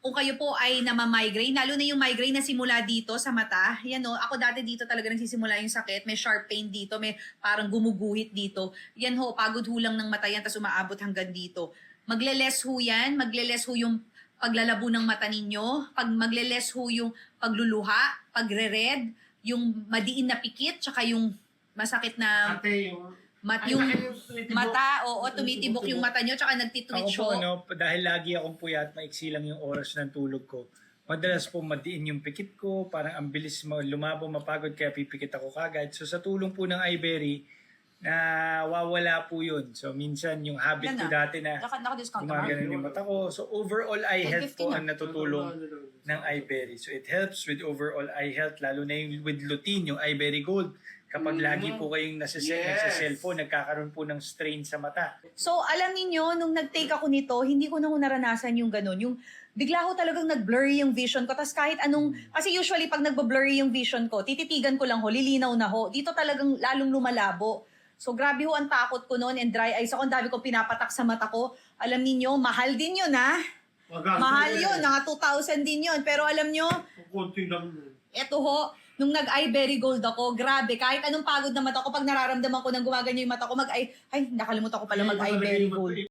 kung kayo po ay namamigraine, lalo na yung migraine na simula dito sa mata, yan o, ako dati dito talaga nagsisimula yung sakit, may sharp pain dito, may parang gumuguhit dito. Yan ho, pagod ho lang ng mata yan, tapos umaabot hanggang dito. Magle-less ho yan, magle-less ho yung paglalabo ng mata ninyo, magle-less ho yung pagluluha, pagre-red, yung madiin na pikit, tsaka yung masakit na Ate, yung... yung mata, oo, tumitibok yung mata nyo, tsaka nagtitwitch Ako po, ho. dahil lagi akong puyat, maiksi lang yung oras ng tulog ko. Madalas po madiin yung pikit ko, parang ang bilis lumabo, mapagod, kaya pipikit ako kagad. So sa tulong po ng iBerry, nawawala po yun. So minsan yung habit ko dati na Naka-discount gumagano yung mata ko. So overall eye health po 10.50 ang natutulong ng iBerry. So it helps with overall eye health, lalo na yung with lutein, yung iBerry Gold. Kapag lagi po kayong nasa cellphone, nagkakaroon po ng strain sa mata. So, alam niyo nung nag-take ako nito, hindi ko na naranasan yung ganun. Yung bigla ko talagang nag-blurry yung vision ko. Tapos kahit anong, kasi usually pag nag-blurry yung vision ko, tititigan ko lang ho, lilinaw na ho. Dito talagang lalong lumalabo. So, grabe ho ang takot ko noon and dry eyes ako. Ang dami ko pinapatak sa mata ko. Alam niyo mahal din yun ha. Mahal yun, mga 2,000 din yun. Pero alam niyo Kunti lang. eto ho, nung nag-iBerry Gold ako, grabe, kahit anong pagod na mata ko, pag nararamdaman ko nang gumaganyo yung mata ko, ay, nakalimutan ko pala mag-iBerry Gold.